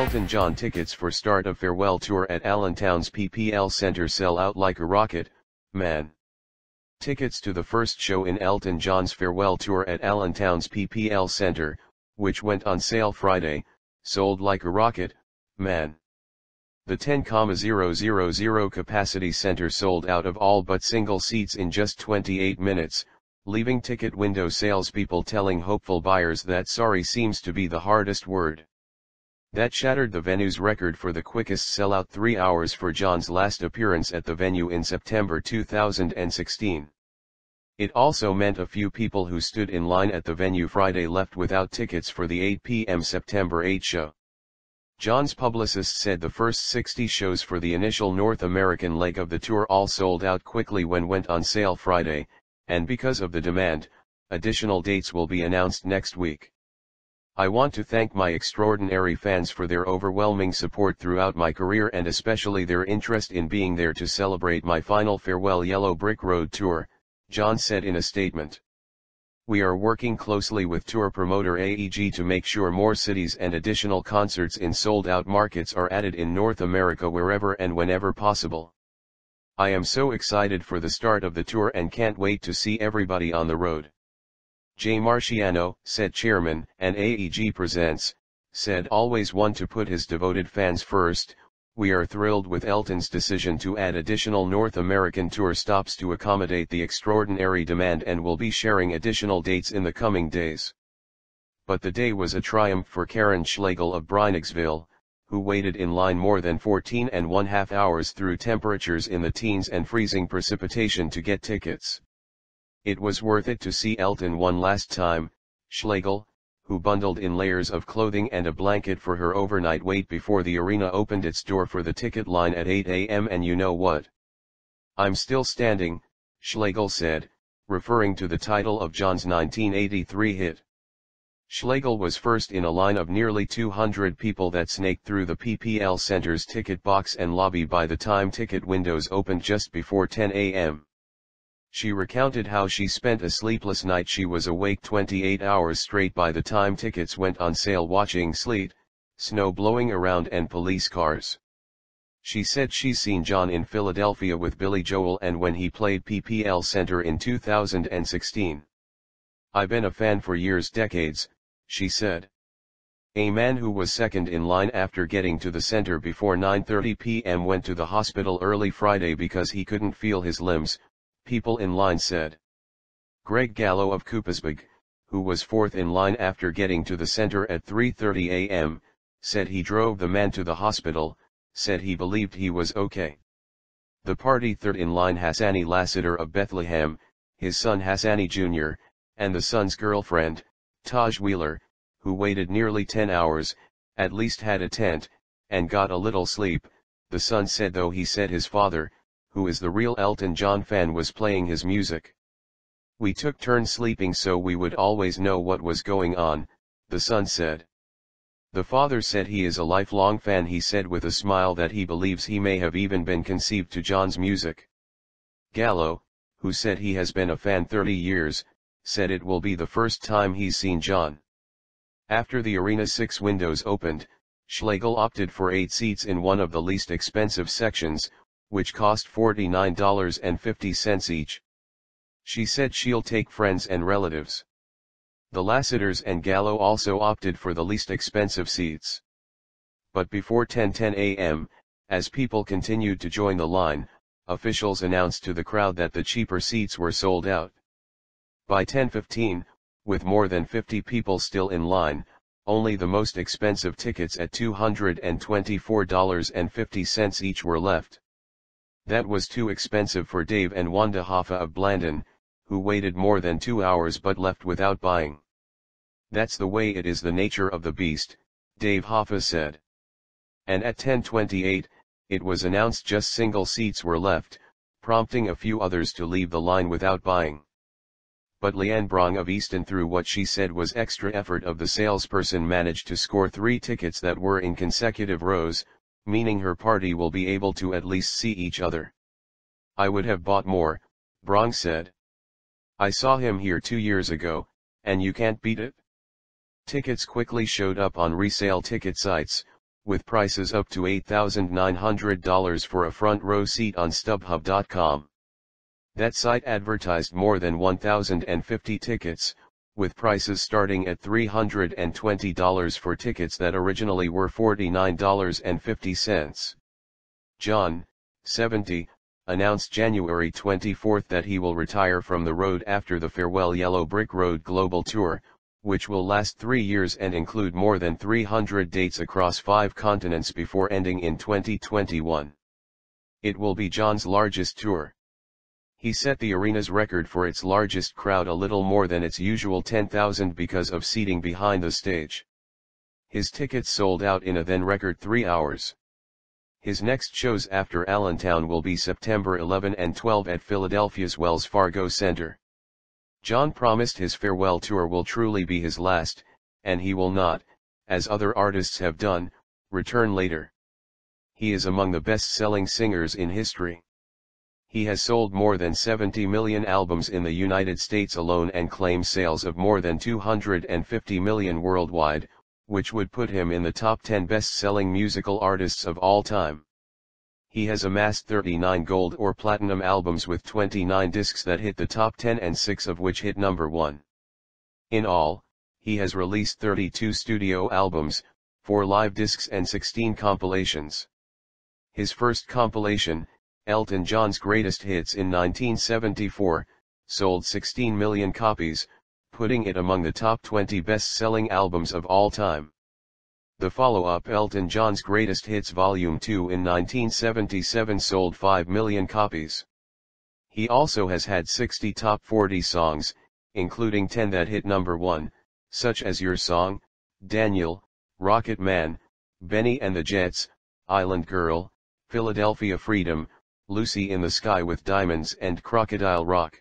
Elton John tickets for start of farewell tour at Allentown's PPL Center sell out like a rocket, man. Tickets to the first show in Elton John's farewell tour at Allentown's PPL Center, which went on sale Friday, sold like a rocket, man. The 10,000 capacity center sold out of all but single seats in just 28 minutes, leaving ticket window salespeople telling hopeful buyers that sorry seems to be the hardest word. That shattered the venue's record for the quickest sellout 3 hours for John's last appearance at the venue in September 2016. It also meant a few people who stood in line at the venue Friday left without tickets for the 8 p.m. September 8 show. John's publicist said the first 60 shows for the initial North American leg of the tour all sold out quickly when went on sale Friday, and because of the demand, additional dates will be announced next week. I want to thank my extraordinary fans for their overwhelming support throughout my career and especially their interest in being there to celebrate my final farewell Yellow Brick Road tour, John said in a statement. We are working closely with tour promoter AEG to make sure more cities and additional concerts in sold-out markets are added in North America wherever and whenever possible. I am so excited for the start of the tour and can't wait to see everybody on the road. Jay Marciano, said chairman, and AEG Presents, said always want to put his devoted fans first. We are thrilled with Elton's decision to add additional North American tour stops to accommodate the extraordinary demand and will be sharing additional dates in the coming days. But the day was a triumph for Karen Schlegel of Brynicksville, who waited in line more than 14.5 hours through temperatures in the teens and freezing precipitation to get tickets. It was worth it to see Elton one last time, Schlegel, who bundled in layers of clothing and a blanket for her overnight wait before the arena opened its door for the ticket line at 8 a.m. And you know what? I'm still standing, Schlegel said, referring to the title of John's 1983 hit. Schlegel was first in a line of nearly 200 people that snaked through the PPL Center's ticket box and lobby by the time ticket windows opened just before 10 a.m. She recounted how she spent a sleepless night. She was awake 28 hours straight by the time tickets went on sale watching sleet, snow blowing around and police cars. She said she's seen John in Philadelphia with Billy Joel and when he played PPL Center in 2016. I've been a fan for years, decades, she said. A man who was second in line after getting to the center before 9:30 p.m. went to the hospital early Friday because he couldn't feel his limbs, people in line said. Greg Gallo of Coopesburg, who was fourth in line after getting to the center at 3:30 a.m., said he drove the man to the hospital, said he believed he was okay. The party third in line Hassani Lassiter of Bethlehem, his son Hassani Jr., and the son's girlfriend, Taj Wheeler, who waited nearly 10 hours, at least had a tent, and got a little sleep, the son said, though he said his father, who is the real Elton John fan, was playing his music. We took turns sleeping so we would always know what was going on, the son said. The father said he is a lifelong fan. He said with a smile that he believes he may have even been conceived to John's music. Gallo, who said he has been a fan 30 years, said it will be the first time he's seen John. After the arena's 6 windows opened, Schlegel opted for 8 seats in one of the least expensive sections, which cost $49.50 each. She said she'll take friends and relatives. The Lassiters and Gallo also opted for the least expensive seats. But before 10:10 a.m., as people continued to join the line, officials announced to the crowd that the cheaper seats were sold out. By 10:15, with more than 50 people still in line, only the most expensive tickets at $224.50 each were left. That was too expensive for Dave and Wanda Hoffa of Blandon, who waited more than 2 hours but left without buying. That's the way it is, the nature of the beast, Dave Hoffa said. And at 10:28, it was announced just single seats were left, prompting a few others to leave the line without buying. But Leanne Brong of Easton, through what she said was extra effort of the salesperson, managed to score 3 tickets that were in consecutive rows, meaning her party will be able to at least see each other. I would have bought more, Brong said. I saw him here 2 years ago, and you can't beat it. Tickets quickly showed up on resale ticket sites, with prices up to $8,900 for a front row seat on StubHub.com. That site advertised more than 1,050 tickets, with prices starting at $320 for tickets that originally were $49.50. John, 70, announced January 24 that he will retire from the road after the Farewell Yellow Brick Road Global Tour, which will last 3 years and include more than 300 dates across 5 continents before ending in 2021. It will be John's largest tour. He set the arena's record for its largest crowd a little more than its usual 10,000 because of seating behind the stage. His tickets sold out in a then record 3 hours. His next shows after Allentown will be September 11 and 12 at Philadelphia's Wells Fargo Center. John promised his farewell tour will truly be his last, and he will not, as other artists have done, return later. He is among the best-selling singers in history. He has sold more than 70 million albums in the United States alone and claims sales of more than 250 million worldwide, which would put him in the top 10 best-selling musical artists of all time. He has amassed 39 gold or platinum albums with 29 discs that hit the top 10 and 6 of which hit number 1. In all, he has released 32 studio albums, 4 live discs and 16 compilations. His first compilation, Elton John's Greatest Hits in 1974, sold 16 million copies, putting it among the top 20 best-selling albums of all time. The follow-up Elton John's Greatest Hits Volume 2 in 1977 sold 5 million copies. He also has had 60 top 40 songs, including 10 that hit number 1, such as Your Song, Daniel, Rocket Man, Benny and the Jets, Island Girl, Philadelphia Freedom, Lucy in the Sky with Diamonds and Crocodile Rock.